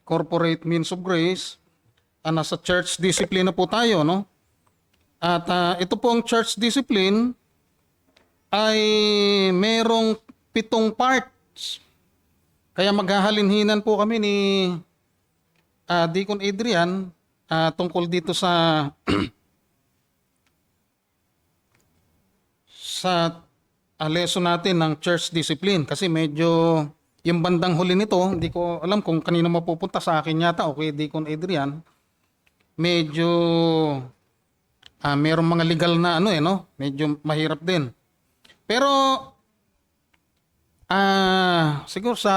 corporate means of grace. Nasa church discipline na po tayo, no? At ito pong church discipline ay merong 7 parts. Kaya maghahalinhinan po kami ni Deacon Adrian tungkol dito sa sa lesson natin ng church discipline. Kasi medyo yung bandang huli nito, hindi ko alam kung kanino mapupunta, sa akin yata o kay Deacon Adrian. Medyo merong mga legal na medyo mahirap din. Pero siguro sa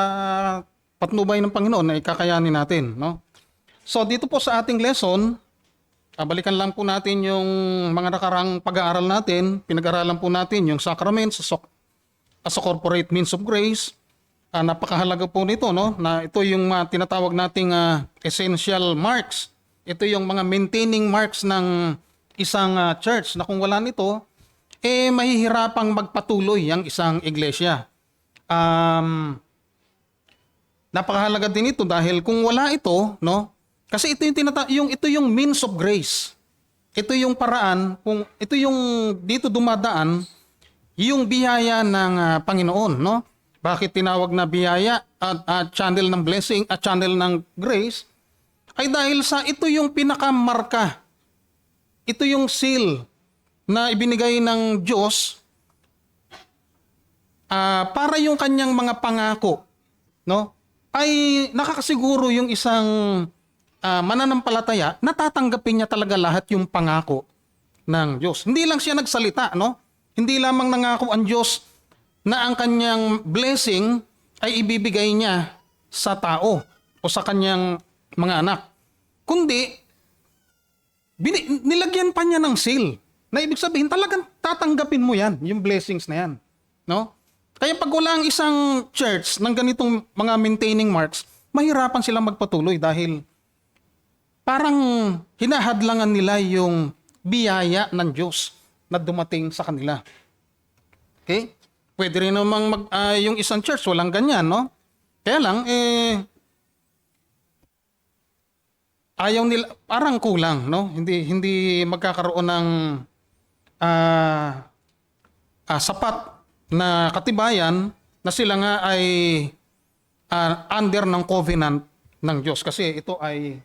patnubay ng Panginoon ay kakayanin natin, no? So dito po sa ating lesson, balikan lang po natin yung mga nakarang pag-aaral natin. Pinag-aralan po natin yung sacraments as a corporate means of grace. Napakahalaga po nito, no? Na ito yung tinatawag nating essential marks. Ito yung mga maintaining marks ng isang church na kung wala nito, mahihirapang magpatuloy ang isang iglesia. Napakahalaga din ito dahil kung wala ito, no? Kasi ito yung ito yung means of grace. Ito yung paraan, kung ito yung dito dumadaan yung biyaya ng Panginoon, no? Bakit tinawag na biyaya at channel ng blessing at channel ng grace? Ay dahil sa ito yung pinakamarka. Ito yung seal na ibinigay ng Diyos para yung kanyang mga pangako, no? Ay nakakasiguro yung isang mananampalataya, natatanggapin niya talaga lahat yung pangako ng Diyos. Hindi lang siya nagsalita, no? Hindi lamang nangako ang Diyos na ang kanyang blessing ay ibibigay niya sa tao o sa kanyang mga anak. Kundi, nilagyan pa niya ng seal. Na ibig sabihin, talagang tatanggapin mo yan, yung blessings na yan. No? Kaya pag wala ang isang church ng ganitong mga maintaining marks, mahirapan silang magpatuloy dahil parang hinahadlangan nila yung biyaya ng Diyos na dumating sa kanila. Okay? Pwede rin namang yung isang church, walang ganyan, no? Kaya lang, ayaw nila, parang kulang, no? Hindi magkakaroon ng sapat na katibayan na sila nga ay under ng covenant ng Diyos. Kasi ito ay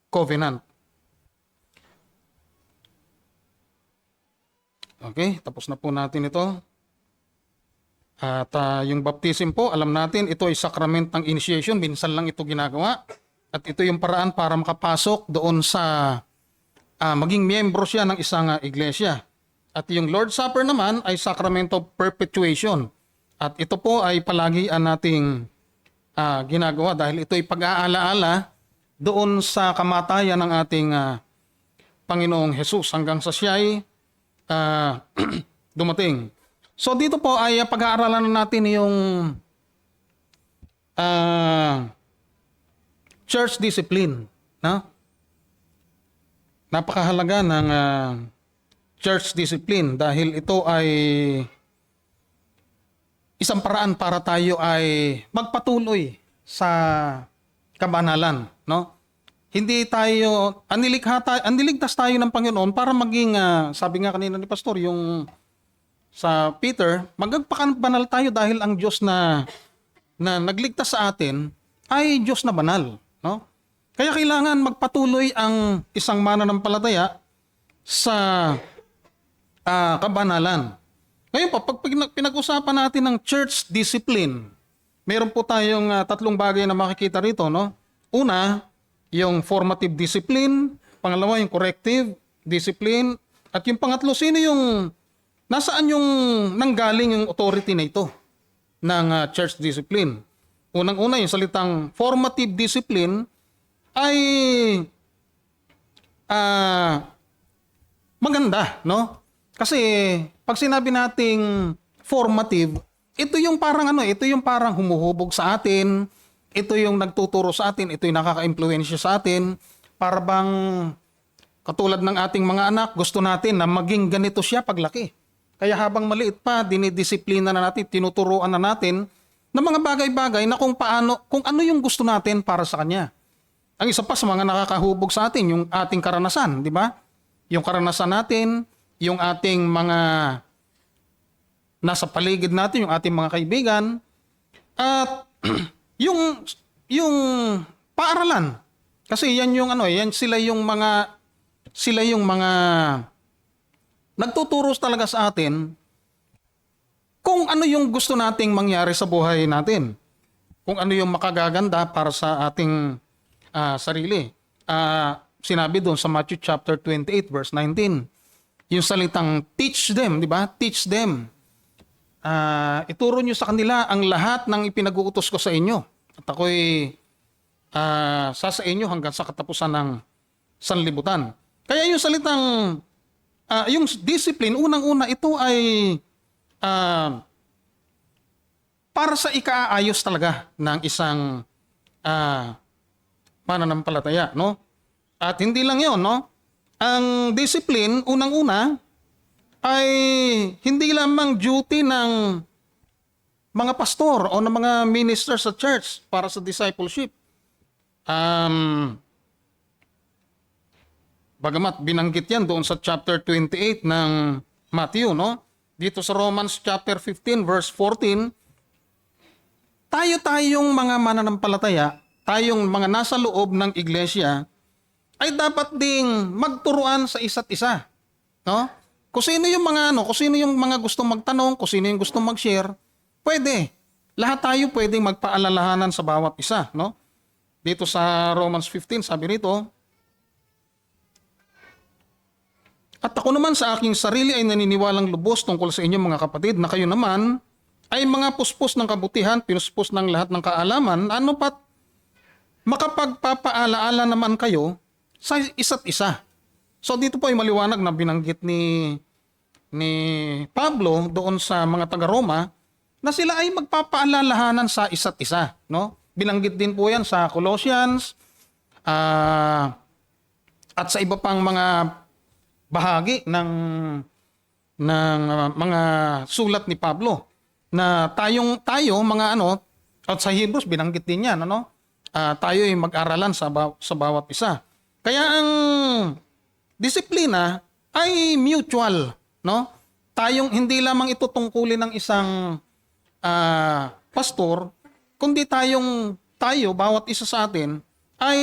covenant. Okay, tapos na po natin ito. At yung baptism po, alam natin, ito ay sacrament ng initiation. Minsan lang ito ginagawa. At ito yung paraan para makapasok doon sa maging miyembro siya ng isang iglesia. At yung Lord's Supper naman ay sacrament of perpetuation. At ito po ay palagi nating ginagawa dahil ito ay pag-aalaala doon sa kamatayan ng ating Panginoong Hesus hanggang sa siya ay dumating. So dito po ay pag-aaralan natin yung church discipline. No? Napakahalaga ng church discipline dahil ito ay isang paraan para tayo ay magpatuloy sa kabanalan, no? Hindi tayo aniligtas tayo ng Panginoon para maging sabi nga kanina ni pastor yung sa Peter, magpakabanal tayo dahil ang Diyos na nagligtas sa atin ay Diyos na banal, no? Kaya kailangan magpatuloy ang isang mananampalataya sa kabanalan. Ngayon po, pag pinag-usapan natin ng church discipline, meron po tayong 3 bagay na makikita rito, no? Una, yung formative discipline, pangalawa yung corrective discipline, at yung pangatlo, sino yung nasaan yung nanggaling yung authority na ito ng church discipline? Unang-una, yung salitang formative discipline ay maganda, no? Kasi pag sinabi nating formative, ito yung parang humuhubog sa atin, ito yung nagtuturo sa atin, ito yung nakaka-impluwensya sa atin, para bang katulad ng ating mga anak, gusto natin na maging ganito siya paglaki. Kaya habang maliit pa, dinidisiplina na natin, tinuturuan na natin ng mga bagay-bagay na kung ano yung gusto natin para sa kanya. Ang isa pa sa mga nakakahubog sa atin, yung ating karanasan, di ba? Yung karanasan natin, yung ating mga nasa paligid natin, yung ating mga kaibigan, at yung yung paaralan. Kasi yan yung yan sila yung mga nagtuturo talaga sa atin kung ano yung gusto nating mangyari sa buhay natin. Kung ano yung makagaganda para sa ating sarili. Sinabi doon sa Matthew chapter 28 verse 19. Yung salitang teach them, di ba? Teach them. Ituro nyo sa kanila ang lahat ng ipinag-uutos ko sa inyo. At ako'y sa inyo hanggang sa katapusan ng sanlibutan. Kaya yung salitang, yung discipline, unang-una ito ay para sa ikaayos talaga ng isang mananampalataya, no? At hindi lang 'yon, no? Ang discipline, unang-una, ay hindi lamang duty ng mga pastor o ng mga ministers sa church para sa discipleship. Bagamat binanggit yan doon sa chapter 28 ng Matthew, no? Dito sa Romans chapter 15 verse 14, tayong mga mananampalataya, tayong mga nasa loob ng iglesia, ay dapat ding magturuan sa isa't isa, no? Kung sino yung mga gustong magtanong, kung sino yung gustong mag-share, pwede. Lahat tayo pwedeng magpaalalahanan sa bawat isa, no? Dito sa Romans 15, sabi rito, at ako naman sa aking sarili ay naniniwalang lubos tungkol sa inyo mga kapatid na kayo naman ay mga puspos ng kabutihan, pinuspos ng lahat ng kaalaman, ano pat makapagpapaalaala naman kayo sa isa't isa. So dito po ay maliwanag na binanggit ni Pablo doon sa mga taga-Roma na sila ay magpapaalalahanan sa isa't isa, no? Binanggit din po yan sa Colossians at sa iba pang mga bahagi ng mga sulat ni Pablo na tayo mga at sa Hebrews binanggit din yan, tayo ay mag-aralan sa bawat isa. Kaya ang disiplina ay mutual, no? Tayong hindi lamang ito tungkulin ng isang pastor, kundi tayo bawat isa sa atin ay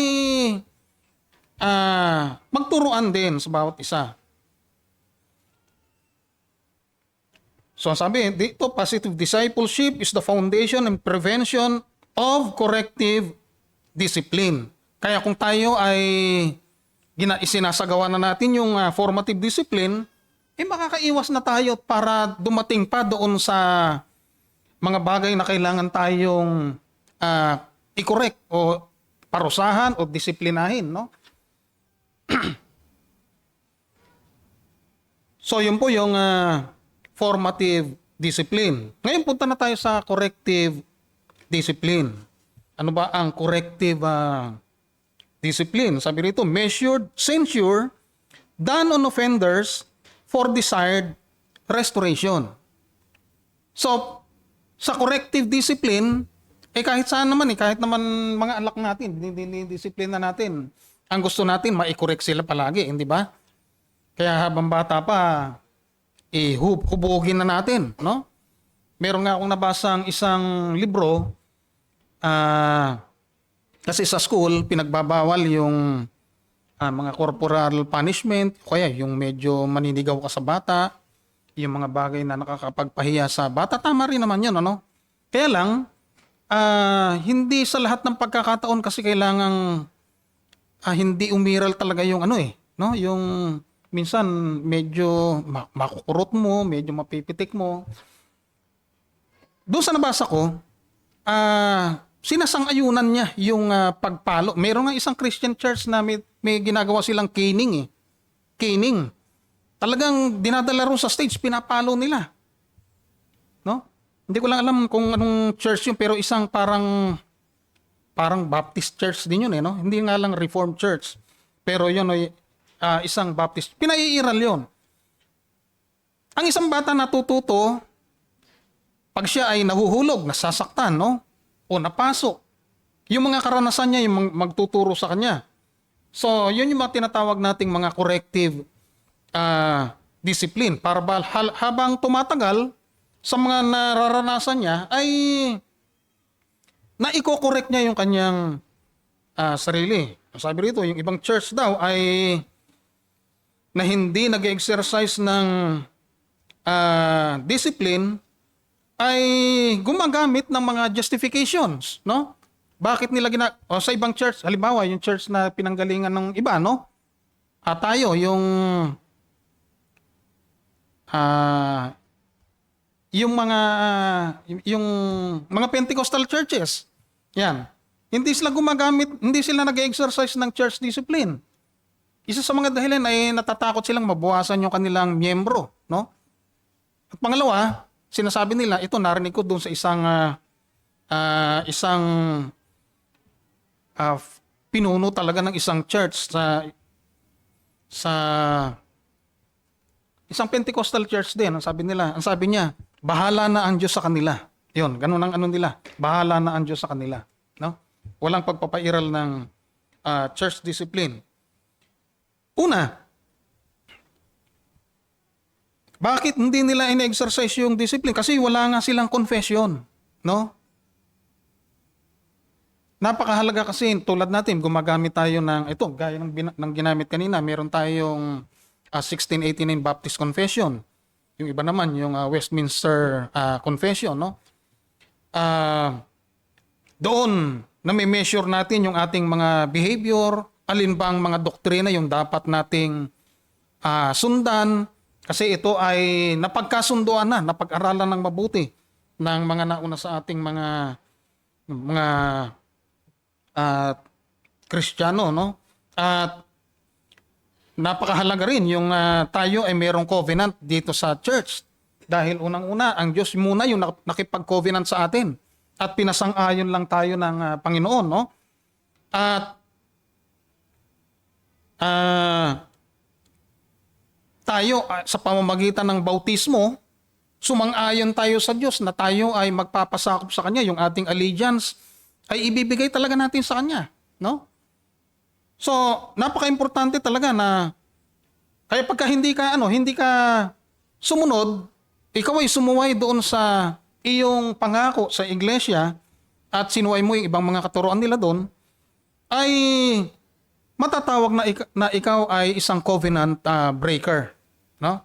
magturuan din sa bawat isa. So sabi dito, positive discipleship is the foundation and prevention of corrective discipline. Kaya kung tayo ay isinasagawa na natin yung formative discipline, makakaiwas na tayo para dumating pa doon sa mga bagay na kailangan tayong i-correct o parusahan o disiplinahin, no? So yun po yung formative discipline. Ngayon punta na tayo sa corrective discipline. Ano ba ang corrective discipline? Sabi rito, measured censure done on offenders for desired restoration. So, sa corrective discipline, kahit saan naman, kahit naman mga anak natin, dinidisiplina natin. Ang gusto natin, ma-correct sila palagi, hindi ba? Kaya habang bata pa, hubugin na natin, no? Meron nga akong nabasang isang libro, kasi sa school, pinagbabawal yung mga corporal punishment, kaya yung medyo maninigaw ka sa bata, yung mga bagay na nakakapagpahiya sa bata, tama rin naman yun, ano? Kaya lang, hindi sa lahat ng pagkakataon kasi kailangang hindi umiral talaga yung no? Yung minsan medyo makukurot mo, medyo mapipitik mo. Doon sa nabasa ko, sinasang-ayunan niya yung pagpalo. Meron nga isang Christian church na may ginagawa silang caning. Caning. Talagang dinadala rin sa stage, pinapalo nila. No? Hindi ko lang alam kung anong church yun, pero isang parang Baptist church din yun, no? Hindi nga lang Reformed church. Pero yun ay isang Baptist. Pinaiiral yun. Ang isang bata natututo, pag siya ay nahuhulog, nasasaktan, no? O napasok, Yung mga karanasan niya, yung magtuturo sa kanya. So, yun yung mga tinatawag nating mga corrective discipline. Para ba habang tumatagal, sa mga nararanasan niya, ay naiko-correct niya yung kanyang sarili. Sabi rito, yung ibang church daw ay na hindi nag-exercise ng discipline ay gumagamit ng mga justifications, no? Bakit nila sa ibang church, halimbawa yung church na pinanggalingan ng iba, no? Tayo yung mga Pentecostal churches. Yan. Hindi sila gumagamit, hindi sila nag-exercise ng church discipline. Isa sa mga dahilan ay natatakot silang mabawasan yung kanilang miyembro, no? At pangalawa, sinasabi nila, ito narinig ko doon sa isang pinuno talaga ng isang church sa isang Pentecostal church din. Ang sabi niya, bahala na ang Diyos sa kanila. Yun, ganun ang ano nila. Bahala na ang Diyos sa kanila, no? Walang pagpapairal ng church discipline. Una, bakit hindi nila in-exercise yung discipline? Kasi wala nga silang confession, no? Napakahalaga kasi tulad natin, gumagamit tayo ng, ito, gaya ng ginamit kanina, meron tayong 1689 Baptist Confession. Yung iba naman, yung Westminster Confession, no? Doon, nami-measure natin yung ating mga behavior, alin ba ang mga doktrina yung dapat nating sundan, kasi ito ay napagkasunduan na, napag-aralan ng mabuti ng mga nauna sa ating mga Kristiyano, no? At napakahalaga rin yung tayo ay merong covenant dito sa church. Dahil unang-una, ang Diyos muna yung nakipag-covenant sa atin. At pinasang-ayon lang tayo ng Panginoon, no? At tayo sa pamamagitan ng bautismo, sumang-ayon tayo sa Diyos na tayo ay magpapasakop sa Kanya. Yung ating allegiance ay ibibigay talaga natin sa Kanya, no? So, napaka-importante talaga na kaya pagka hindi ka sumunod, ikaw ay sumuway doon sa iyong pangako sa iglesia at sinuway mo yung ibang mga katuroan nila doon, ay matatawag na ikaw ay isang covenant breaker, no?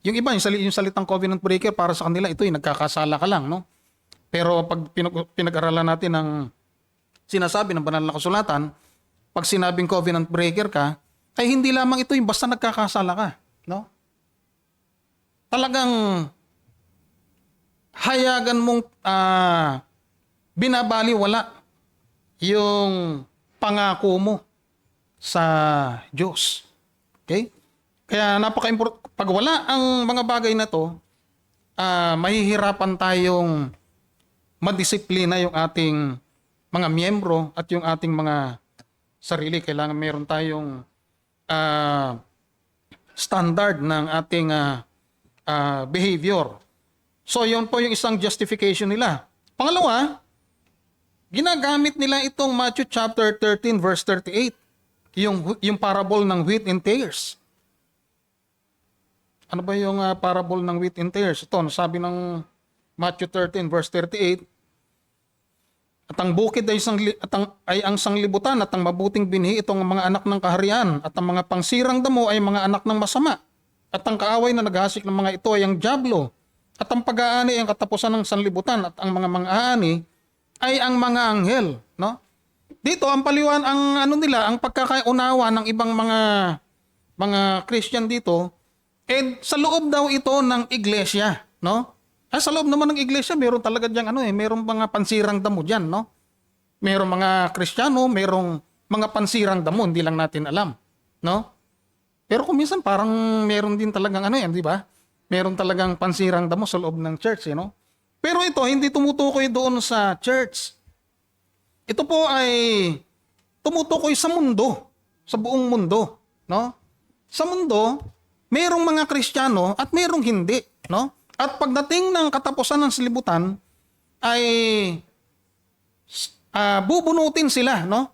Yung iba, yung salitang covenant breaker, para sa kanila ito, nagkakasala ka lang, no? Pero pag pinag-aralan natin ng sinasabi ng banal na kasulatan, pag sinabing covenant breaker ka, ay hindi lamang ito yung basta nagkakasala ka, no? Talagang hayagan mong binabaliwala yung pangako mo sa Diyos. Okay? Kaya napaka-importante. Pag wala ang mga bagay na to, mahihirapan tayong madisiplina yung ating mga miyembro at yung ating mga sarili. Kailangan meron tayong standard ng ating behavior. So, yun po yung isang justification nila. Pangalawa, ginagamit nila itong Matthew chapter 13 verse 38. Yung parable ng wheat and tares. Ano ba yung parable ng wheat and tares? Ito, sabi ng Matthew 13 verse 38, at ang bukid ay ang sanglibutan at ang mabuting binhi itong mga anak ng kaharian at ang mga pangsirang damo ay mga anak ng masama. At ang kaaway na naghasik ng mga ito ay ang dyablo. At ang pag-aani ay ang katapusan ng sanlibutan at ang mga mang-aani ay ang mga anghel, no? Dito ang paliwan ang pagkakaunawa ng ibang mga Christian dito, sa loob daw ito ng iglesia, no? Sa loob naman ng iglesia, meron talaga diyang merong mga pansirang damo diyan, no? Merong mga Kristiyano, merong mga pansirang damo, hindi lang natin alam, no? Pero kung minsan parang meron din talagang di ba? Meron talagang pansirang damo sa loob ng church, no? Pero ito hindi tumutukoy doon sa church. Ito po ay tumutukoy sa mundo, sa buong mundo, no? Sa mundo, merong mga Kristiyano at merong hindi, no? At pagdating ng katapusan ng sanlibutan ay bubunutin sila, no?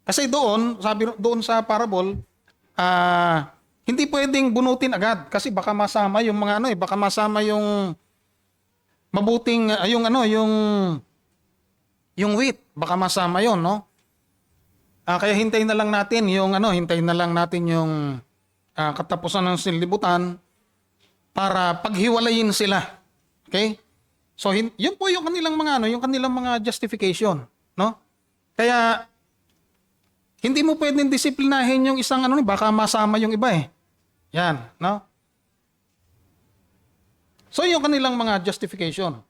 Kasi doon, sabi doon sa parable, hindi pwedeng bunutin agad kasi baka masama yung mga baka masama yung mabuting yung wheat, baka masama yon, no? Kaya hintayin na lang natin yung katapusan ng sanlibutan para paghiwalayin sila. Okay? So yun po yung kanilang mga justification, no? Kaya hindi mo pwedeng disiplinahin yung isang baka masama yung iba eh. Yan, no? So yung kanilang mga justification.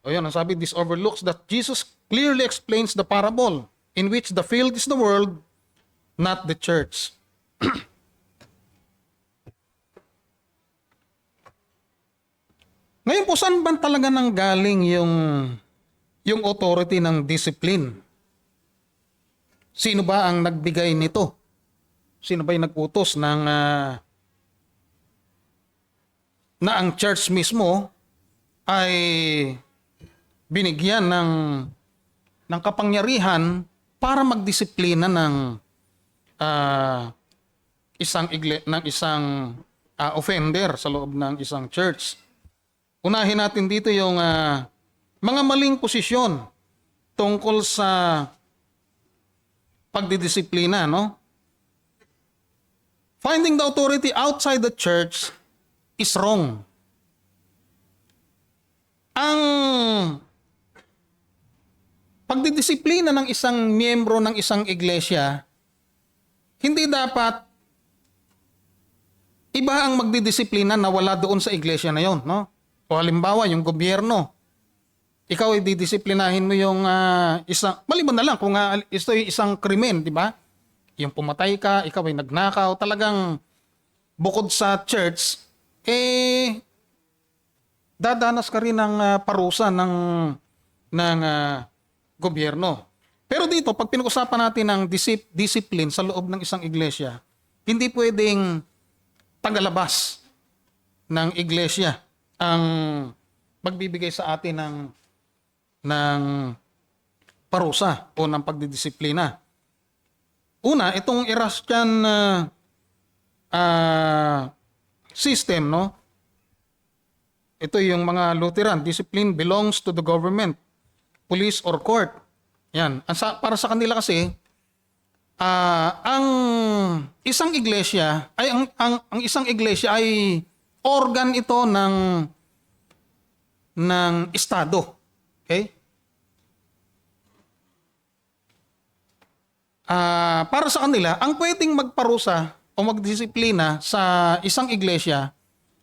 O yun, ang sabi, this overlooks that Jesus clearly explains the parable in which the field is the world, not the church. Ngayon po, saan ba talaga nang galing yung authority ng discipline? Sino ba ang nagbigay nito? Sino ba yung nag-utos na ang church mismo ay binigyan ng kapangyarihan para magdisiplina ng isang offender sa loob ng isang church? Unahin natin dito yung mga maling posisyon tungkol sa pagdidisiplina, no? Finding the authority outside the church is wrong. Ang pagdidisiplina ng isang miyembro ng isang iglesia, hindi dapat iba ang magdidisiplina na wala doon sa iglesia na yon, no? O halimbawa, yung gobyerno, ikaw ay didisiplinahin mo yung maliban na lang kung ito ay isang krimen, di ba? Yung pumatay ka, ikaw ay nagnakaw, talagang bukod sa church, dadanas ka rin ng parusa ng gobyerno. Pero dito, pag pinag-usapan natin ng discipline sa loob ng isang iglesia, hindi pwedeng tagalabas ng iglesia ang magbibigay sa atin ng parusa o ng pagdidisiplina. Una, itong Erastian system, no? Ito yung mga Lutheran, discipline belongs to the government, police or court. Yan. Para sa kanila kasi, ang isang iglesia ay organ ito ng estado. Okay? Para sa kanila, ang pwedeng magparusa o magdisiplina sa isang iglesia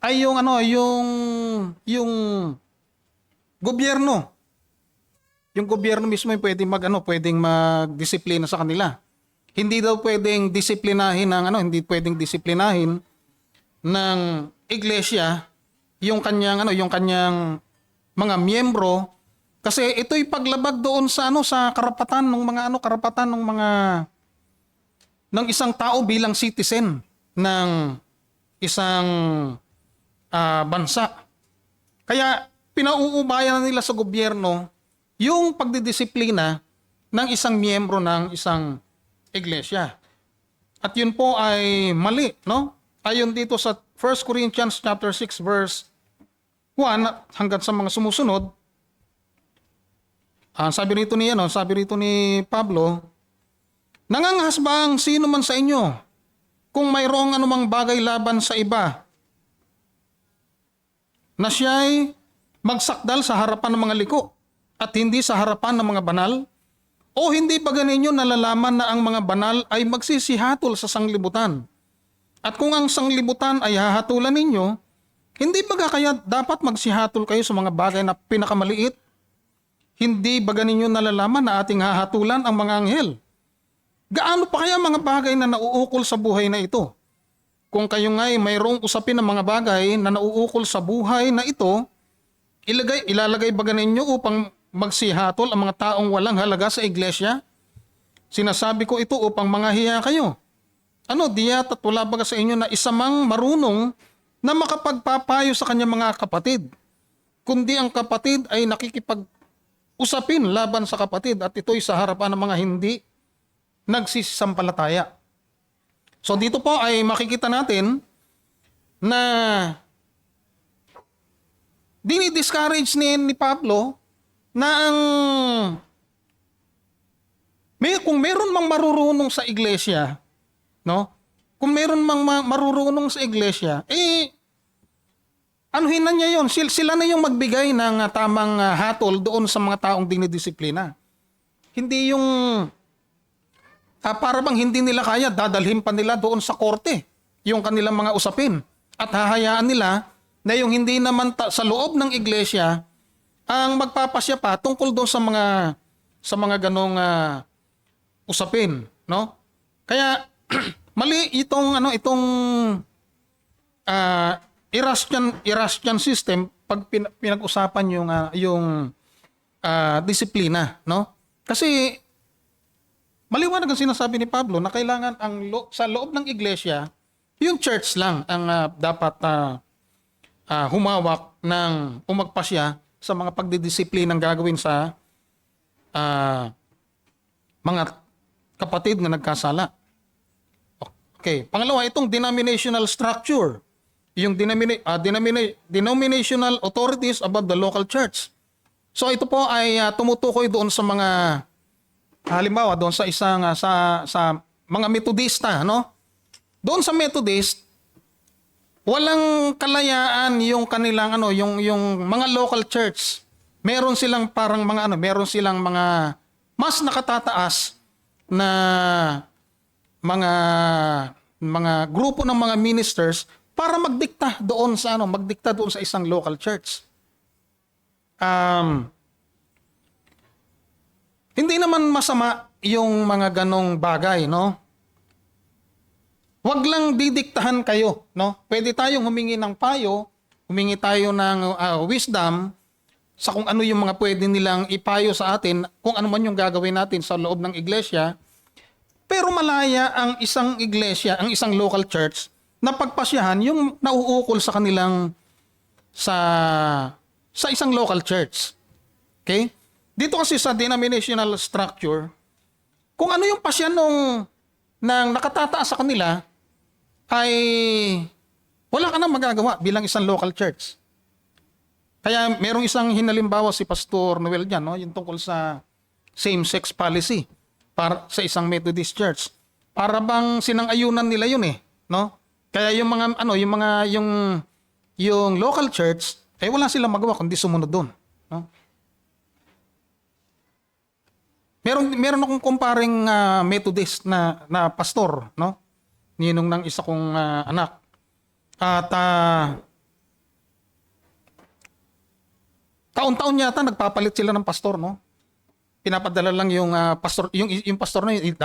ay yung gobyerno. Yung gobyerno mismo ay pwedeng magdisiplina sa kanila. Hindi daw pwedeng disiplinahin ng iglesia yung kanyang mga miyembro kasi ito'y paglabag doon sa karapatan ng isang tao bilang citizen ng isang bansa. Kaya pinauubayan nila sa gobyerno yung pagdidisiplina ng isang miyembro ng isang iglesia. At yun po ay mali, no? Ayon dito sa 1 Corinthians chapter 6 verse 1 hanggang sa mga sumusunod, sabi rito ni Pablo, nangangahas ba ang sino man sa inyo kung mayroong anumang bagay laban sa iba na siya'y magsakdal sa harapan ng mga liko at hindi sa harapan ng mga banal? O hindi ba ganinyo nalalaman na ang mga banal ay magsisihatol sa sanglibutan? At kung ang sanglibutan ay hahatulan ninyo, hindi ba kaya dapat magsihatol kayo sa mga bagay na pinakamaliit? Hindi ba ganinyo nalalaman na ating hahatulan ang mga anghel? Gaano pa kaya mga bagay na nauukol sa buhay na ito? Kung kayo nga'y mayroong usapin ng mga bagay na nauukol sa buhay na ito, ilalagay ba ganinyo upang magsihatol ang mga taong walang halaga sa iglesia? Sinasabi ko ito upang mangahiya kayo. Diya't at wala ba sa inyo na isa mang marunong na makapagpapayo sa kanyang mga kapatid? Kundi ang kapatid ay usapin laban sa kapatid at ito'y sa harapan ng mga hindi nagsisampalataya. So dito po ay makikita natin na dini-discourage ni Pablo na kung meron mang marurunong sa iglesia, no? Kung meron mang marurunong sa iglesia, anuhin na niya yon. Sila na yung magbigay ng tamang hatol doon sa mga taong dinidisiplina. Hindi yung para bang hindi nila kaya, dadalhin pa nila doon sa korte yung kanilang mga usapin. At hahayaan nila na yung hindi naman sa loob ng iglesia ang magpapasya pa tungkol doon sa mga ganong usapin, no? Kaya mali itong Erastian system pag pinag-usapan yung disiplina, no? Kasi maliwanag ang sinasabi ni Pablo na kailangan sa loob ng iglesia, yung church lang ang dapat humawak ng umagpasya sa mga pagdidisiplinang gagawin sa mga kapatid na nagkasala. Okay. Pangalawa, itong denominational structure. Yung denominational authorities above the local church. So ito po ay tumutukoy doon sa mga halimbawa doon sa isang sa mga Methodista, no? Doon sa Methodist, walang kalayaan yung kanilang yung mga local church. Meron silang parang meron silang mga mas nakatataas na mga grupo ng mga ministers para magdikta doon sa isang local church. Hindi naman masama yung mga ganong bagay, no? Wag lang didiktahan kayo, no? Pwede tayong humingi ng payo, humingi tayo ng wisdom sa kung ano yung mga pwede nilang ipayo sa atin, kung ano man yung gagawin natin sa loob ng iglesia. Pero malaya ang isang iglesia, ang isang local church na pagpasyahan yung nauukol sa kanilang sa isang local church. Okay? Dito kasi sa denominational structure, kung ano yung pasyan ng nakatataas sa kanila, ay wala ka nang magagawa bilang isang local church. Kaya merong isang hinalimbawa si Pastor Noel dyan, no? Yung tungkol sa same-sex policy para sa isang Methodist church. Para bang sinang-ayunan nila yun no? Kaya yung yung local church, wala silang magawa kundi sumunod doon, no? Meron akong kumparing Methodist na pastor, no? Ninong ng isa kong anak. At taon-taon yata nagpapalit sila ng pastor, no? Pinapadala lang yung pastor, yung pastor na yun,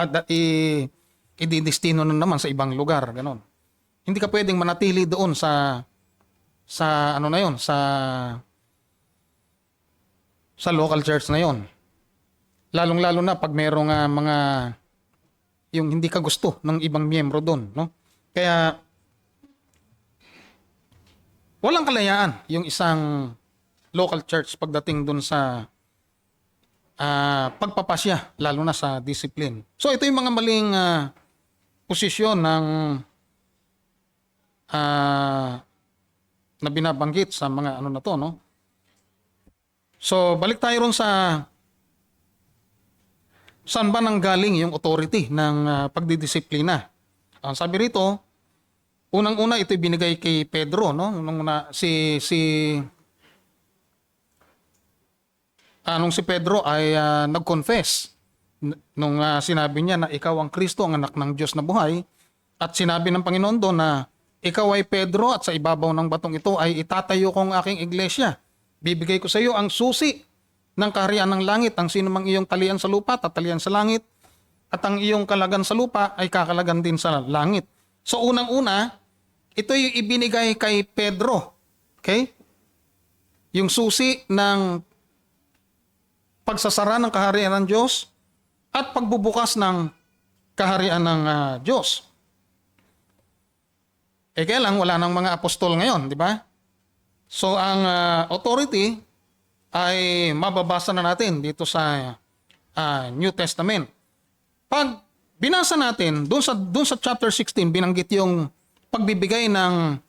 ididestino na naman sa ibang lugar, ganon. Hindi ka pwedeng manatili doon sa local church na yon. Lalong-lalo na pag merong mga yung hindi ka gusto ng ibang miyembro doon, no? Kaya walang kalayaan yung isang local church pagdating doon sa pagpapasya, lalo na sa discipline. So ito yung mga maling posisyon ng na binabanggit sa mga na to, no? So balik tayo ron sa saan ba nanggaling yung authority ng pagdidisiplina. Sabi rito, unang-una ito binigay kay Pedro, no? Nung si Pedro ay nag-confess nung sinabi niya na ikaw ang Kristo, ang anak ng Diyos na buhay, at sinabi ng Panginoon doon na ikaw ay Pedro at sa ibabaw ng batong ito ay itatayo ko ang aking iglesia. Bibigay ko sa iyo ang susi ng kaharian ng langit. Ang sino mang iyong talian sa lupa, tatalian sa langit. At ang iyong kalagan sa lupa ay kakalagan din sa langit. So unang-una, ito yung ibinigay kay Pedro. Okay? Yung susi ng pagsasara ng kaharian ng Diyos at pagbubukas ng kaharian ng Diyos. Kaya lang wala nang mga apostol ngayon, di ba? So ang authority ay mababasa na natin dito sa New Testament. Pag binasa natin, doon sa chapter 16, binanggit yung pagbibigay ng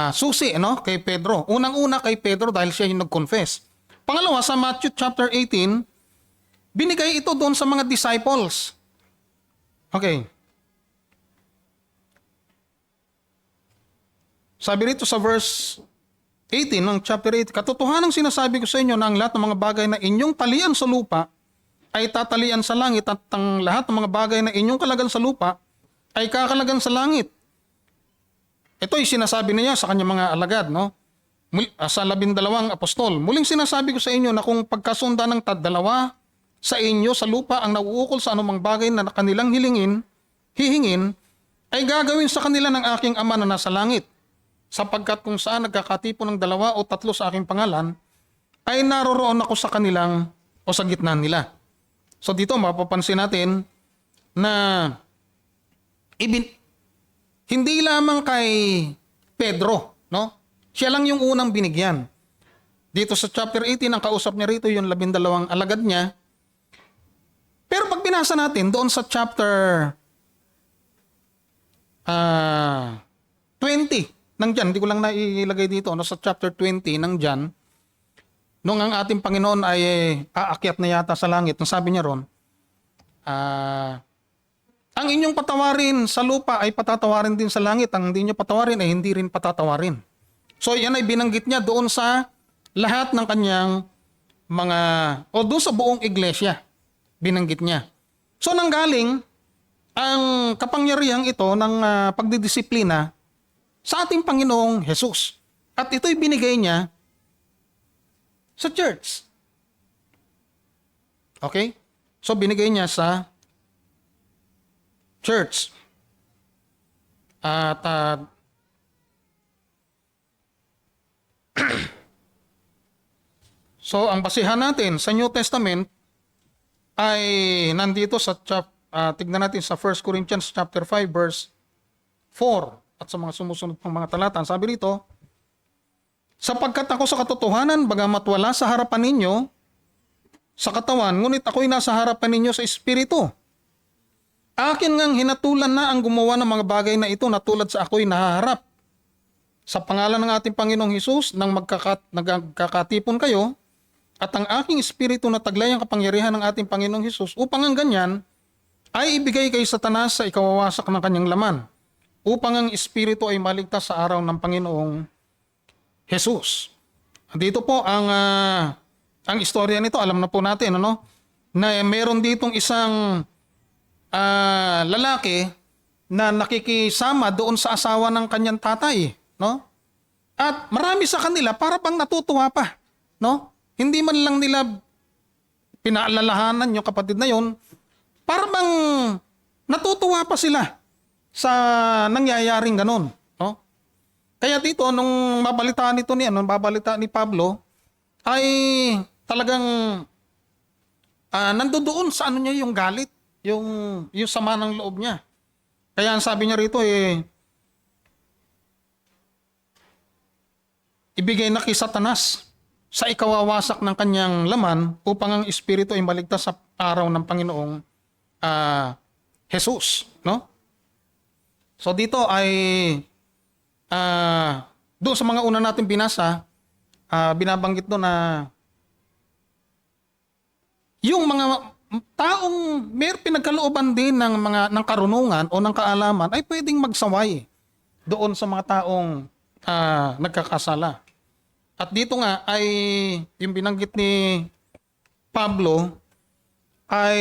susi kay Pedro. Unang-una kay Pedro dahil siya yung nag-confess. Pangalawa, sa Matthew chapter 18, binigay ito doon sa mga disciples. Okay. Sabi rito sa verse 18 ng chapter 8, katotohanang sinasabi ko sa inyo na ang lahat ng mga bagay na inyong talian sa lupa ay tatalian sa langit at ang lahat ng mga bagay na inyong kalagan sa lupa ay kakalagan sa langit. Ito ay sinasabi niya sa kanyang mga alagad, sa 12 apostol. Muling sinasabi ko sa inyo na kung pagkasunda ng tadalawa sa inyo sa lupa ang nauukol sa anumang bagay na kanilang hihingin, ay gagawin sa kanila ng aking Ama na nasa langit. Sapagkat kung saan nagkakatipon ng 2 o 3 sa aking pangalan, ay naroroon ako sa kanilang o sa gitna nila. So dito mapapansin natin na hindi lamang kay Pedro, siya lang yung unang binigyan. Dito sa chapter 18, ang kausap niya rito yung 12 alagad niya. Pero pag binasa natin doon sa chapter 20 ng John, hindi ko lang nailagay dito, sa chapter 20 ng John, nung ang ating Panginoon ay aakyat na yata sa langit, nung sabi niya ron, ang inyong patawarin sa lupa ay patatawarin din sa langit, ang hindi niyo patawarin ay hindi rin patatawarin. So yan ay binanggit niya doon sa lahat ng kanyang doon sa buong iglesia, binanggit niya. So nanggaling ang kapangyarihang ito ng pagdidisiplina sa ating Panginoong Jesus. At ito'y binigay niya sa church. Okay? So binigay niya sa church. At so ang basihan natin sa New Testament ay nandito sa tignan natin sa 1 Corinthians chapter 5 verse 4 at sa mga sumusunod pang mga talata. Sabi rito, sapagkat ako sa katotohanan, bagamat wala sa harapan ninyo sa katawan, ngunit ako'y nasa harapan ninyo sa espiritu. Akin ngang hinatulan na ang gumawa ng mga bagay na ito na tulad sa ako'y nahaharap. Sa pangalan ng ating Panginoong Hesus, nang nagkakatipon kayo, at ang aking espiritu na taglay ang kapangyarihan ng ating Panginoong Hesus, upang ang ganyan ay ibigay kay Satanas sa ikawawasak ng kanyang laman, upang ang espiritu ay maligtas sa araw ng Panginoong Hesus. Dito po ang istorya nito, alam na po natin, na meron ditong isang lalaki na nakikisama doon sa asawa ng kanyang tatay, At marami sa kanila para bang natutuwa pa, Hindi man lang nila pinaalalahanan yung kapatid na yon, para bang natutuwa pa sila sa nangyayaring ganon, Kaya dito nung mabalitaan nito ni Pablo ay talagang nandoon sa niya yung galit, yung sama ng loob niya. Kaya ang sabi niya rito ibigay na kay Satanas sa ikawawasak ng kanyang laman upang ang espiritu ay maligtas sa araw ng Panginoong Jesus, So dito ay doon sa mga una natin binasa, binabanggit doon na yung mga taong may pinagkalooban din ng karunungan o ng kaalaman ay pwedeng magsaway doon sa mga taong nagkakasala. At dito nga ay yung binanggit ni Pablo ay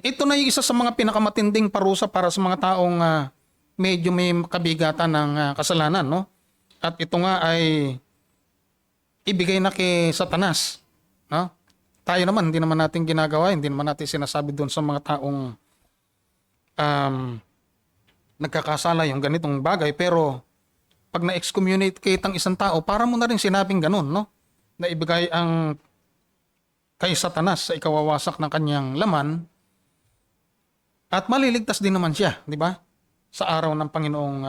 ito na yung isa sa mga pinakamatinding parusa para sa mga taong medyo may kabigatan ng kasalanan, At ito nga ay ibigay na kay Satanas, Tayo naman, hindi naman natin ginagawa, hindi naman natin sinasabi doon sa mga taong nagkakasala yung ganitong bagay, pero pag na-excommunicate ang isang tao, para mo na rin sinabing ganun, Na ibigay ang kay Satanas sa ikawawasak ng kanyang laman at maliligtas din naman siya, di ba? Sa araw ng Panginoong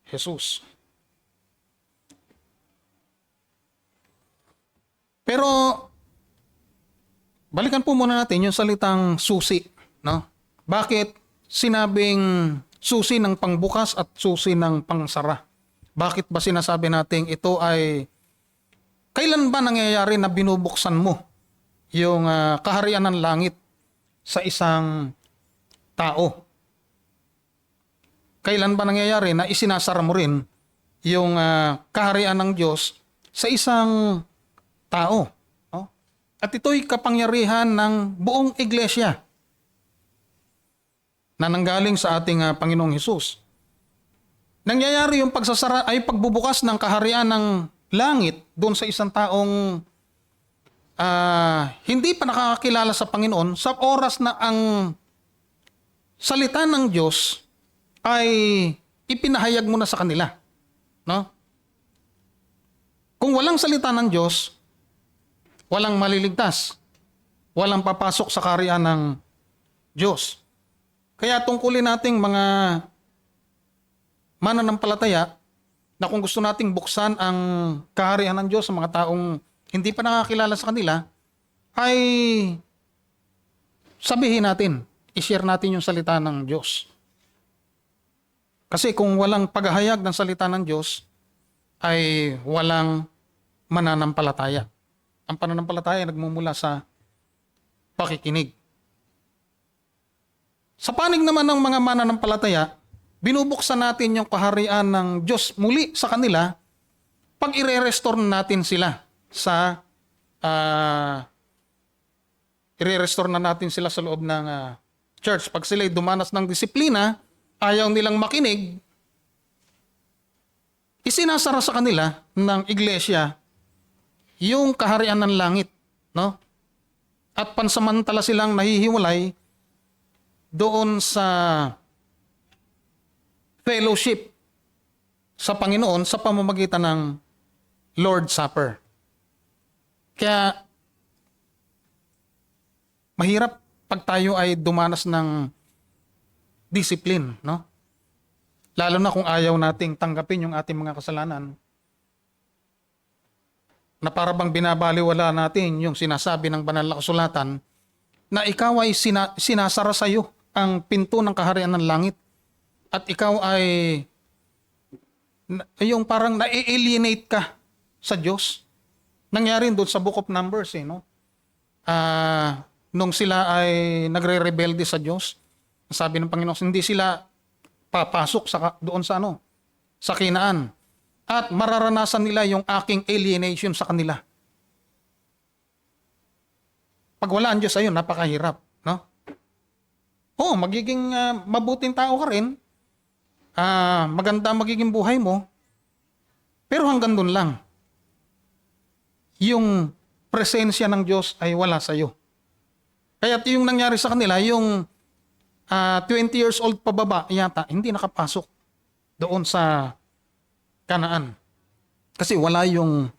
Jesus. Pero balikan po muna natin yung salitang susi, no? Bakit sinabing susi ng pangbukas at susi ng pangsara? Bakit ba sinasabi natin ito ay kailan ba nangyayari na binubuksan mo yung kaharian ng langit sa isang tao? Kailan ba nangyayari na isinasara mo rin yung kaharian ng Diyos sa isang tao? No? At ito'y kapangyarihan ng buong iglesia na nanggaling sa ating Panginoong Hesus. Nangyayari yung pagsasara ay pagbubukas ng kaharian ng langit doon sa isang taong hindi pa nakakakilala sa Panginoon sa oras na ang salita ng Diyos ay ipinahayag mo na sa kanila. No? Kung walang salita ng Diyos, walang maliligtas. Walang papasok sa kaharian ng Diyos. Kaya tungkulin nating mga mananampalataya na kung gusto nating buksan ang kaharian ng Diyos sa mga taong hindi pa nakakilala sa kanila, ay sabihin natin, i-share natin yung salita ng Diyos. Kasi kung walang paghahayag ng salita ng Diyos, ay walang mananampalataya. Ang pananampalataya nagmumula sa pakikinig. Sa panig naman ng mga mananampalataya, binubuksan natin yung kaharian ng Diyos muli sa kanila pag i-restore natin sila sa i-restore na natin sila sa loob ng church. Pag sila'y dumanas ng disiplina, ayaw nilang makinig, isinasara sa kanila ng iglesia yung kaharian ng langit, no? At pansamantala silang nahihiwalay doon sa fellowship sa Panginoon sa pamamagitan ng Lord's Supper. Kaya mahirap pag tayo ay dumanas ng discipline, no? Lalo na kung ayaw nating tanggapin yung ating mga kasalanan, na para bang binabaliwala natin yung sinasabi ng banal na kasulatan na ikaw ay sinasara sa iyo ang pinto ng kaharian ng langit at ikaw ay yung parang na-alienate ka sa Diyos. Nangyari doon sa Book of Numbers, no? Nung sila ay nagre-rebelde sa Diyos, sabi ng Panginoon, hindi sila papasok doon sa sa Kinaan. At mararanasan nila yung aking alienation sa kanila. Pag wala ang Diyos ayun, napakahirap, no? Oo, magiging mabuting tao ka rin. Maganda magiging buhay mo. Pero hanggang doon lang. Yung presensya ng Diyos ay wala sa iyo. Kaya yung nangyari sa kanila, yung 20 years old pababa yata, hindi nakapasok doon sa Kanaan. Kasi wala yung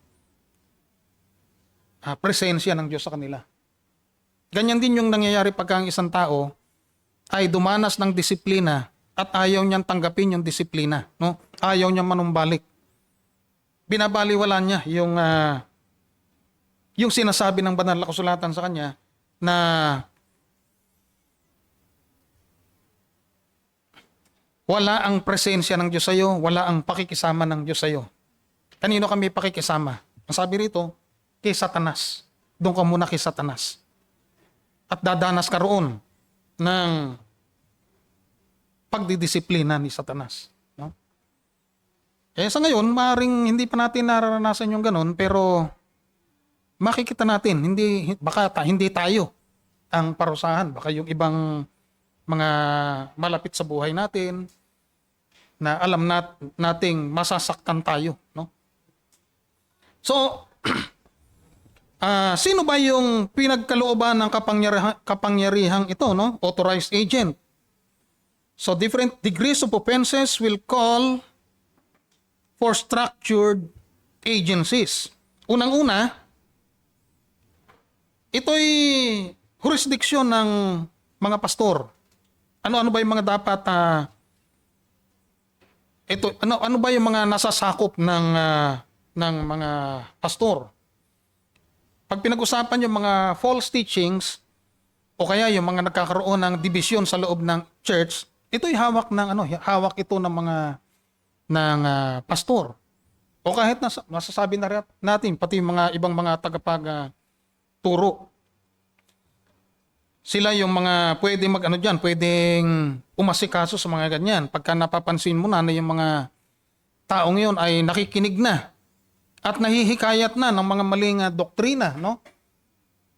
presensya ng Diyos sa kanila. Ganyan din yung nangyayari pagka ang isang tao ay dumanas ng disiplina at ayaw niyang tanggapin yung disiplina. No? Ayaw niyang manumbalik. Binabaliwala niya yung sinasabi ng banal na kasulatan sa kanya na wala ang presensya ng Diyos sa iyo, wala ang pakikisama ng Diyos sa iyo. Kanino kami pakikisama? Ang sabi rito, kay Satanas. Doon ka muna kay Satanas. At dadanas ka roon ng pagdidisiplina ni Satanas. No? Sa ngayon, maaaring hindi pa natin nararanasan yung ganun, pero makikita natin, hindi tayo ang parusahan. Baka yung ibang mga malapit sa buhay natin, na alam nating masasaktan tayo, no? So, sino ba yung pinagkalooban ng kapangyarihang ito, no? Authorized agent. So, different degrees of offenses will call for structured agencies. Unang-una, ito'y jurisdiction ng mga pastor. Ano ba yung mga dapat ano ba yung mga nasasakop ng mga pastor? pag pinag-usapan yung mga false teachings o kaya yung mga nagkakaroon ng division sa loob ng church, ito'y hawak ng hawak ito ng mga pastor. O kahit masasabi na natin pati yung mga ibang mga tagapagturo. Sila yung mga pwedeng pwedeng umasikaso sa mga ganyan. Pagka napapansin mo na yung mga taong yun ay nakikinig na at nahihikayat na ng mga maling doktrina, no?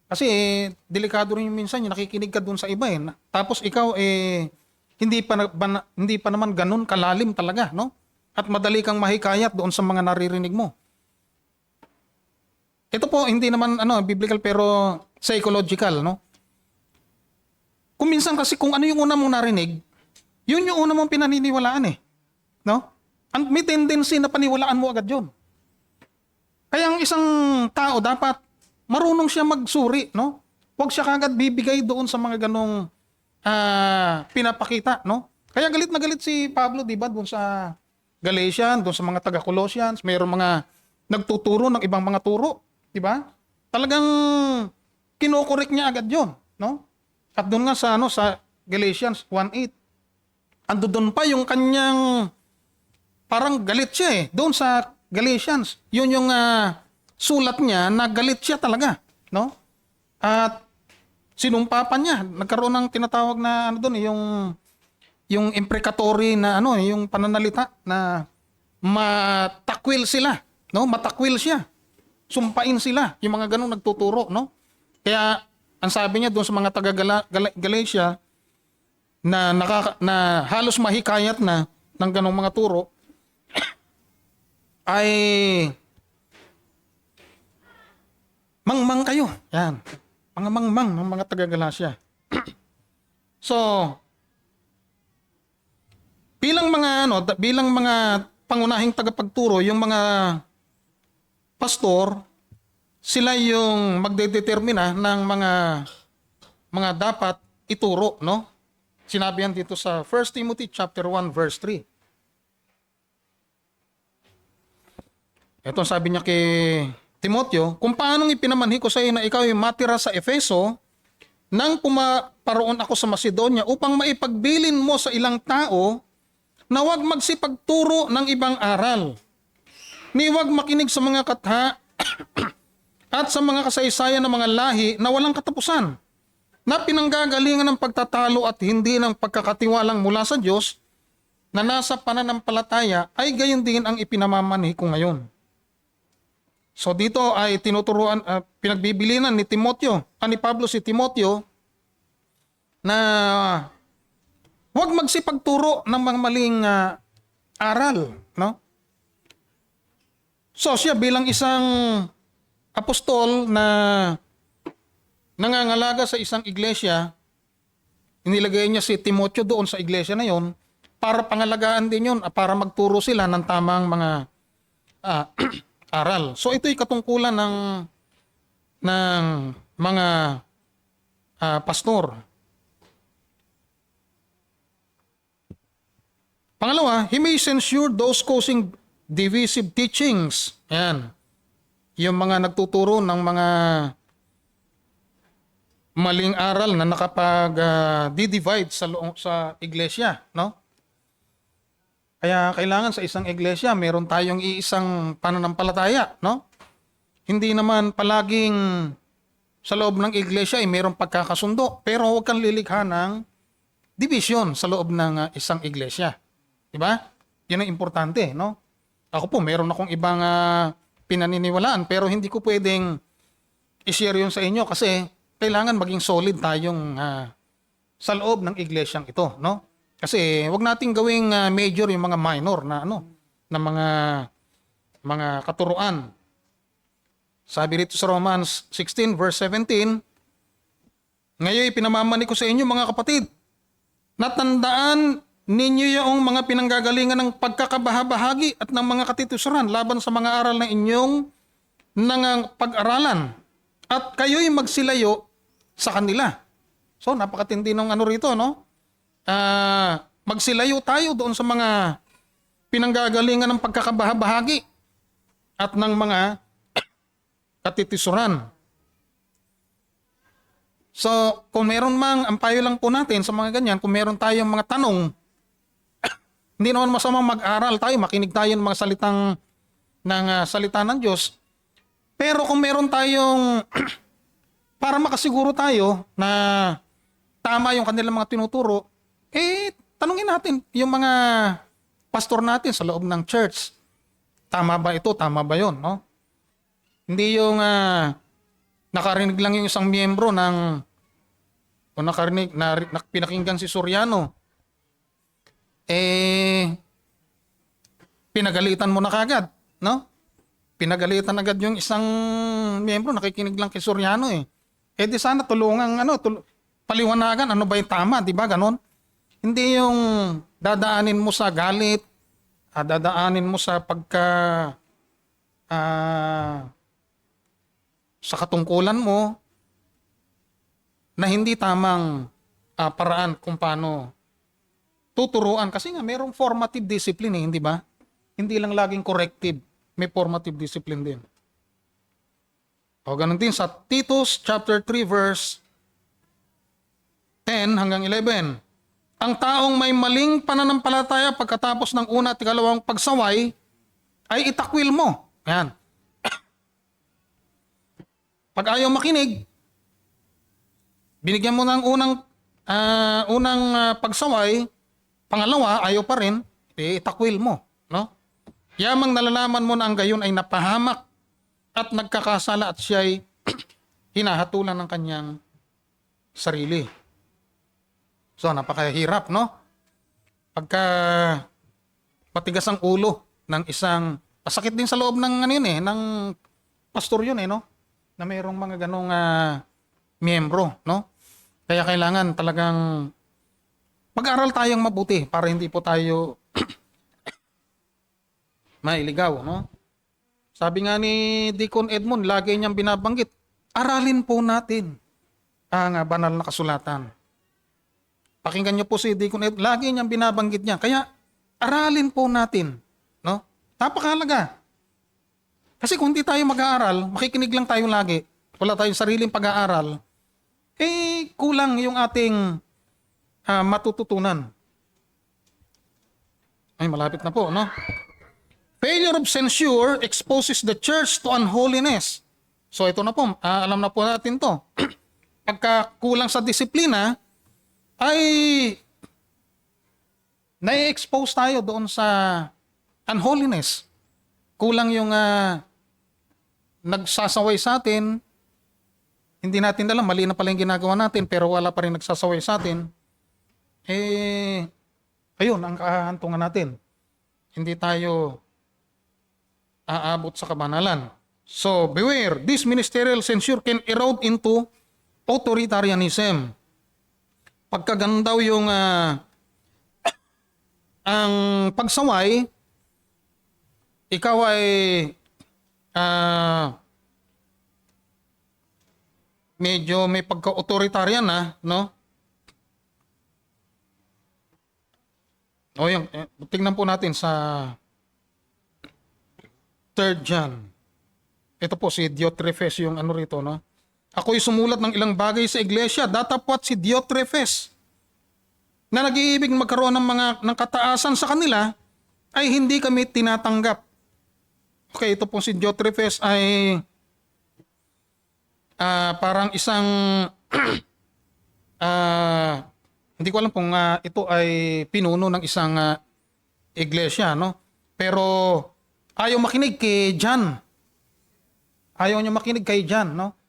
Kasi delikado rin yung minsan yung nakikinig ka dun sa iba eh. Tapos ikaw hindi pa naman ganun kalalim talaga, no? At madali kang mahikayat doon sa mga naririnig mo. Ito po hindi naman biblical pero psychological, no? Kung minsan kasi kung ano yung una mong narinig, yun yung una mong pinaniniwalaan eh. No? May tendency na paniwalaan mo agad yun. Kaya ang isang tao dapat marunong siya magsuri, no? Huwag siya kagad bibigay doon sa mga ganong pinapakita, no? Kaya galit na galit si Pablo, di ba, doon sa Galatians, doon sa mga taga-Colossians, mayroong mga nagtuturo ng ibang mga turo, di ba? Talagang kinokorek niya agad 'yon, no? At doon nga sa Galatians 1:8, ando doon pa yung kanyang parang galit siya eh. Doon sa Galatians, yun yung sulat niya na galit siya talaga, no? At sinumpa pa niya, nagkaroon ng tinatawag na doon yung imprecatory na yung pananalita na matakwil sila, no? Matakwil siya. Sumpain sila, yung mga ganung nagtuturo, no? Kaya ang sabi niya doon sa mga taga Galatia na halos mahikayat na ng ganong mga turo ay mangmang kayo. Yan. Mga mangmang ng mga taga Galatia. So, bilang mga pangunahing tagapagturo, yung mga pastor, sila yung magdedetermina ng mga dapat ituro, no? Sinabi yan dito sa 1 Timothy chapter 1 verse 3. Ito sabi niya kay Timoteo, kung paanong ipinamanhi ko sa iyo na ikaw ay matira sa Efeso nang pumaparoon ako sa Macedonia upang maipagbilin mo sa ilang tao na huwag magsipagturo ng ibang aral, ni huwag makinig sa mga katha at sa mga kasaysayan ng mga lahi na walang katapusan, na pinanggagalingan ng pagtatalo at hindi ng pagkakatiwalang mula sa Diyos na nasa pananampalataya ay gayon din ang ipinamamanhi ko ngayon. So dito ay tinuturuan, pinagbibilinan ni Pablo si Timoteo na huwag magsipagturo ng mga maling aral, no? So siya bilang isang apostol na nangangalaga sa isang iglesia, inilagay niya si Timoteo doon sa iglesia na yon para pangalagaan din yon, para magturo sila ng tamang mga aral. So ito'y katungkulan ng mga pastor. Pangalawa, he may censure those causing divisive teachings. Yan. Yung mga nagtuturo ng mga maling aral na nakapag-divide sa iglesia, no? Kaya kailangan sa isang iglesia, meron tayong iisang pananampalataya, no? Hindi naman palaging sa loob ng iglesia ay merong pagkakasundo, pero huwag kang lilikha ng division sa loob ng isang iglesia. Diba? Yan ang importante, no? Ako po, meron akong ibang pinaniniwalaan, pero hindi ko pwedeng i-share yun sa inyo kasi kailangan maging solid tayong sa loob ng iglesyang ito, no? Kasi wag nating gawing major yung mga minor na na mga katuruan. Sabi rito sa Romans 16 verse 17, ngayon ipinamamani ko sa inyo mga kapatid, natandaan ninyo yung mga pinanggagalingan ng pagkakabahabahagi at ng mga katitusuran laban sa mga aral na inyong pag-aralan at kayo'y magsilayo sa kanila. So napakatindi ng rito, no? Magsilayo tayo doon sa mga pinanggagalingan ng pagkakabahabahagi at ng mga katitusuran. So, kung meron mang, ang payo lang po natin sa mga ganyan, kung meron tayong mga tanong, hindi naman masamang mag-aral tayo, makinig tayo ng mga salita ng Diyos. Pero kung meron tayong, para makasiguro tayo na tama yung kanilang mga tinuturo, tanungin natin yung mga pastor natin sa loob ng church. Tama ba ito? Tama ba yun? No? Hindi yung nakarinig lang yung isang miyembro o nakarinig, pinakinggan si Soriano. Pinagalitan mo na kagad. No? Pinagalitan agad yung isang miyembro, nakikinig lang kay Soriano eh. Di sana tulungan, paliwanagan, ano ba yung tama, di ba? Ganon. Hindi yung dadaanin mo sa galit, dadaanin mo sa sa katungkulan mo na hindi tamang paraan kung paano tuturuan. Kasi nga, merong formative discipline eh, hindi ba? Hindi lang laging corrective. May formative discipline din. O ganun din sa Titus chapter 3 verse 10 hanggang 11. Ang taong may maling pananampalataya pagkatapos ng una at ikalawang pagsaway ay itakwil mo. Ayan. Pag ayaw makinig, binigyan mo ng unang pagsaway, pangalawa ayaw pa rin, itakwil mo, no? Yamang nalalaman mo na ang gayon ay napahamak at nagkakasala at siya'y hinahatulan ng kanyang sarili. So, napakahirap, no? Pagka matigas ang ulo ng isang, pasakit din sa loob ng ng pastor yun no? Na mayroong mga ganong miyembro, no? Kaya kailangan talagang mag-aral tayong mabuti para hindi po tayo mailigaw, no? Sabi nga ni Deacon Edmond, lagi niyang binabanggit, aralin po natin ang banal na kasulatan. Pakinggan niyo po si Deacon Edmond, lagi niyang binabanggit niya. Kaya aralin po natin, no? Napakahalaga. Kasi kung hindi tayo mag-aaral, makikinig lang tayo lagi, wala tayong sariling pag-aaral, kulang yung ating matututunan. Ay, malapit na po, no? Failure of censure exposes the church to unholiness. So ito na po, alam na po natin to. Pagka kulang sa disiplina, ay nai-expose tayo doon sa unholiness. Kulang yung nagsasaway sa atin, hindi natin alam, mali na pala yung ginagawa natin, pero wala pa rin nagsasaway sa atin. Ayun, ang kahantungan natin. Hindi tayo aabot sa kabanalan. So, beware, this ministerial censure can erode into authoritarianism. Pagkagandaw yung ang pagsaway, ikaw ay medyo may pagka-authoritarian no? O yung, tingnan po natin sa 3 John. Ito po si Diotrephes yung rito, no? Ako'y sumulat ng ilang bagay sa iglesia, datapwat si Diotrephes na nag-iibig magkaroon ng kataasan sa kanila ay hindi kami tinatanggap. Okay, ito po si Diotrephes ay parang isang hindi ko alam kung ito ay pinuno ng isang iglesia, no? Pero ayaw makinig kay John. Ayaw niya makinig kay John, no?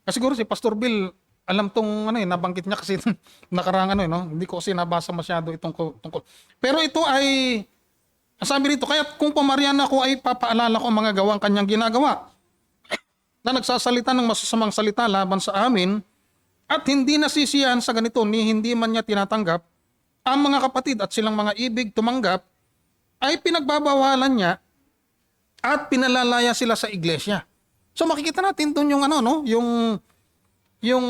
Kasi siguro si Pastor Bill, alam tong nabanggit niya kasi nakarang no? Hindi ko kasi nabasa masyado itong tungkol. Pero ito ay, sabi rito, kaya kung pamarian ako ay papaalala ko ang mga gawang kanyang ginagawa na nagsasalita ng masasamang salita laban sa amin at hindi nasisiyahan sa ganito ni hindi man niya tinatanggap ang mga kapatid at silang mga ibig tumanggap ay pinagbabawalan niya at pinalalaya sila sa iglesia. So makikita natin doon yung yung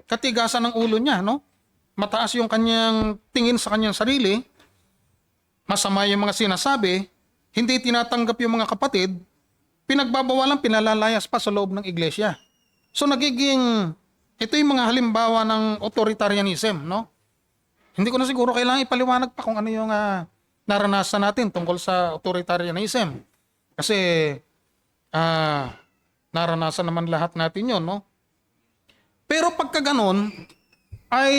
katigasan ng ulo niya, no? Mataas yung kanyang tingin sa kanyang sarili, masama yung mga sinasabi, hindi tinatanggap yung mga kapatid, pinagbabawalan, pinalalayas pa sa loob ng iglesia. So nagiging ito yung mga halimbawa ng authoritarianism, no? Hindi ko na siguro kailangan ipaliwanag pa kung ano yung naranasan natin tungkol sa authoritarianism. Kasi naranasan naman lahat natin yon, no? Pero pagka ganon, ay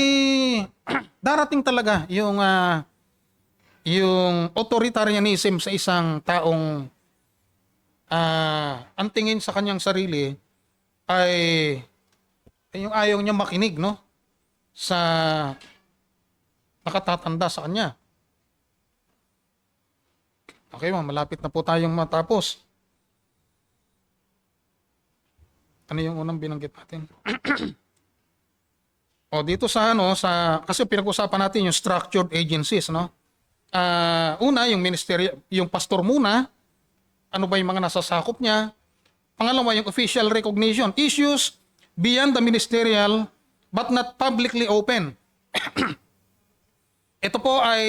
darating talaga yung authoritarianism sa isang taong ang tingin sa kanyang sarili ay yung ayaw niya makinig, no? Sa nakatatanda sa kanya. Okay, malapit na po tayong matapos. Ano yung unang binanggit natin? O dito sa kasi pinag-usapan natin yung structured agencies, no? Una, yung ministry, yung pastor muna, ano ba yung mga nasasakop niya? Pangalawa, yung official recognition, issues beyond the ministerial but not publicly open. Ito po ay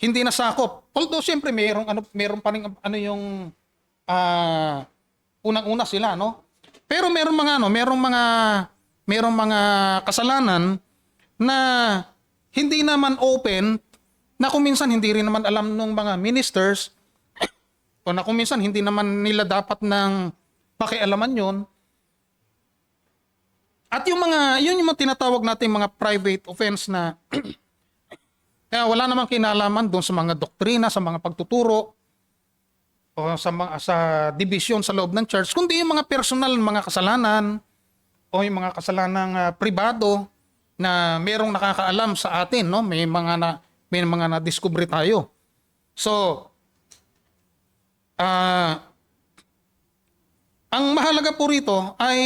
hindi nasakop. Although siyempre mayroong pa ring yung unang-una sila, no? Pero merong mga kasalanan na hindi naman open, na kung minsan hindi rin naman alam ng mga ministers, o na kung minsan hindi naman nila dapat ng pakialaman yon. At yun yung mga tinatawag natin mga private offense na kaya wala namang kinalaman doon sa mga doktrina, sa mga pagtuturo, o sa division sa loob ng church, kundi yung mga personal mga kasalanan o yung mga kasalanang pribado na merong nakakaalam sa atin, no? May mga na-discover tayo. So, ang mahalaga po rito ay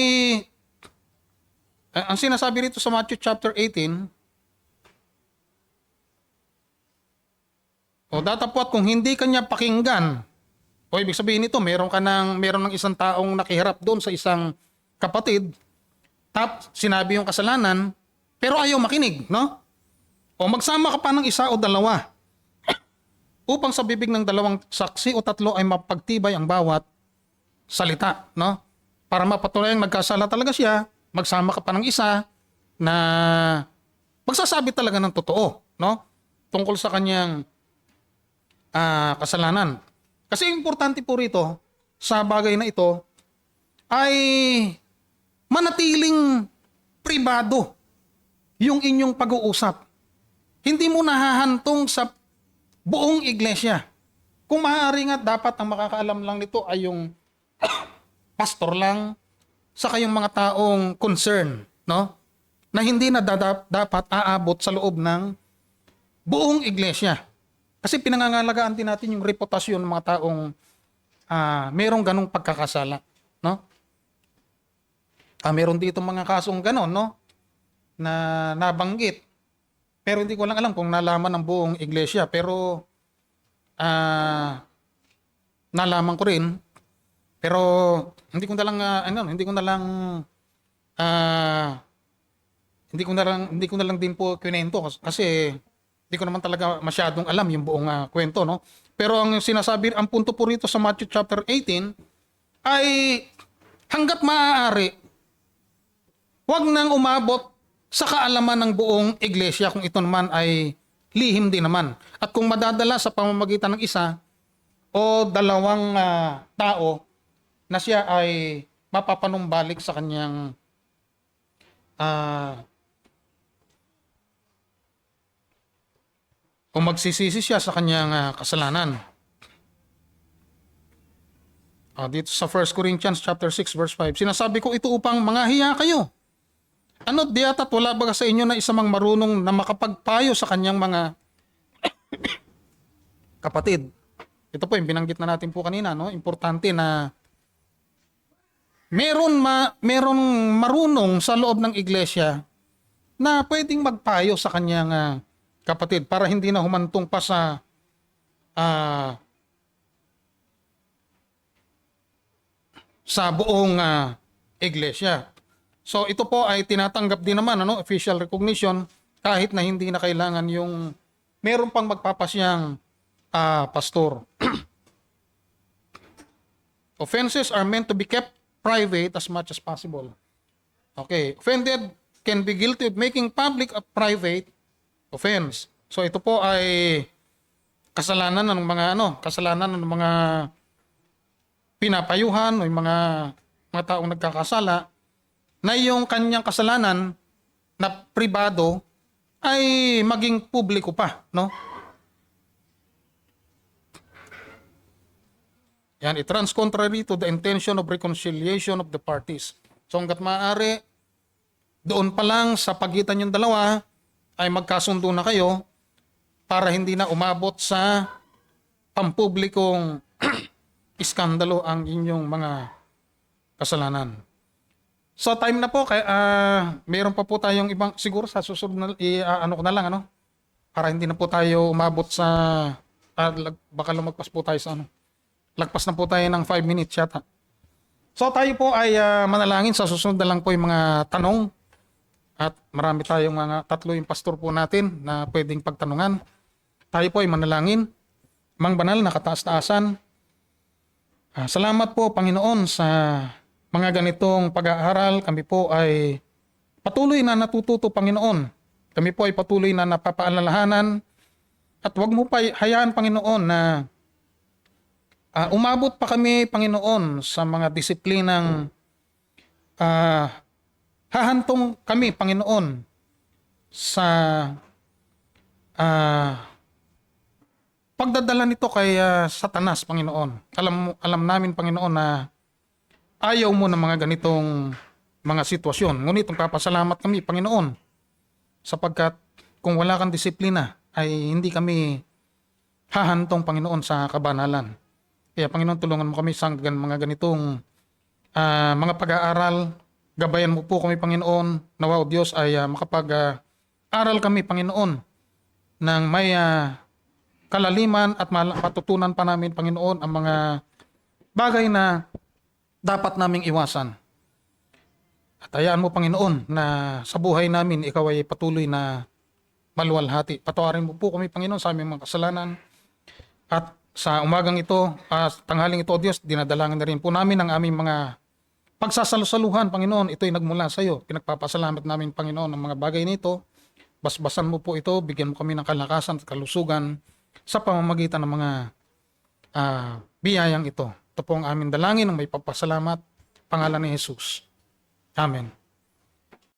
ang sinasabi rito sa Matthew chapter 18, o datapwat kung hindi kanya pakinggan, o ibig sabihin nito, meron ng isang taong nakihirap doon sa isang kapatid, sinabi yung kasalanan, pero ayaw makinig, no? O magsama ka pa ng isa o dalawa upang sa bibig ng dalawang saksi o tatlo ay mapagtibay ang bawat salita, no? Para mapatunayang nagkasala talaga siya, magsama ka pa ng isa na magsasabi talaga ng totoo, no? Tungkol sa kanyang kasalanan. Kasi importante po rito sa bagay na ito ay manatiling pribado yung inyong pag-uusap. Hindi mo nahahantong sa buong iglesia. Kung maaari nga, dapat ang makakaalam lang nito ay yung pastor lang, saka yung mga taong concern, no? Na hindi na dapat aabot sa loob ng buong iglesia. Kasi pinangangalagaan din natin yung reputasyon ng mga taong merong ganong pagkakasala, no? Meron dito mga kasong ganon, no? Na nabanggit. Pero hindi ko lang alam kung nalaman ng buong iglesia. Pero nalaman ko rin. Pero hindi ko na lang din po kwento kasi hindi ko naman talaga masyadong alam yung buong kwento, no? Pero ang punto po rito sa Matthew chapter 18 ay hanggat maaari, wag nang umabot sa kaalaman ng buong iglesia kung ito naman ay lihim din naman. At kung madadala sa pamamagitan ng isa o dalawang tao na siya ay mapapanumbalik sa kanyang kung magsisisi siya sa kanyang kasalanan. Dito sa 1 Corinthians chapter 6 verse 5, sinasabi ko ito upang manghiya kayo. Ano diyatat wala ba sa inyo na isa mang marunong na makapagpayo sa kanyang mga kapatid? Ito po yung binanggit na natin po kanina, no? Importante na meron marunong sa loob ng iglesia na pwedeng magpayo sa kanyang kapatid para hindi na humantong pa sa buong iglesia. So ito po ay tinatanggap din naman, official recognition, kahit na hindi na kailangan yung meron pang magpapasyang pastor. Offenses are meant to be kept private as much as possible. Okay, offended can be guilty of making public a private offense. So ito po ay kasalanan ng mga pinapayuhan o yung mga taong nagkakasala na yung kanyang kasalanan na pribado ay maging publiko pa, no? Yan, it runs contrary to the intention of reconciliation of the parties. So hanggat maaari, doon pa lang sa pagitan yung dalawa ay magkasundo na kayo para hindi na umabot sa pampublikong iskandalo ang inyong mga kasalanan. So time na po, kaya mayroon pa po tayong ibang, siguro sa susunod na, ko na lang, para hindi na po tayo umabot sa, baka lumagpas po tayo sa lagpas na po tayo ng 5 minutes yata. So tayo po ay manalangin, sa susunod na lang po yung mga tanong. At marami tayong mga tatlo yung pastor po natin na pwedeng pagtanungan. Tayo po ay manalangin. Mang banal na kataas-taasan, salamat po Panginoon sa mga ganitong pag-aaral. Kami po ay patuloy na natututo Panginoon. Kami po ay patuloy na napapaalalahanan. At wag mo pa hayaan Panginoon na umabot pa kami Panginoon sa mga disiplinang hahantong kami, Panginoon, sa pagdadala nito kay Satanas, Panginoon. Alam namin, Panginoon, na ayaw mo ng mga ganitong mga sitwasyon. Ngunit magpapasalamat kami, Panginoon, sapagkat kung wala kang disiplina, ay hindi kami hahantong, Panginoon, sa kabanalan. Kaya, Panginoon, tulungan mo kami sa mga ganitong mga pag-aaral. Gabayan mo po kami, Panginoon, nawa o Diyos ay makapag-aral kami, Panginoon, ng may kalaliman at matutunan pa namin, Panginoon, ang mga bagay na dapat naming iwasan. At hayaan mo, Panginoon, na sa buhay namin, ikaw ay patuloy na maluwalhati. Patawarin mo po kami, Panginoon, sa aming mga kasalanan. At sa umagang ito, tanghaling ito, O Diyos, dinadalangin na rin po namin ang aming mga pagsasalusaluhan, Panginoon. Ito'y nagmula sa iyo. Pinagpapasalamat namin, Panginoon, ng mga bagay nito. Basbasan mo po ito, bigyan mo kami ng kalakasan at kalusugan sa pamamagitan ng mga biyayang ito. Ito po ang aming dalangin ng may pagpasalamat. Pangalan ni Jesus. Amen.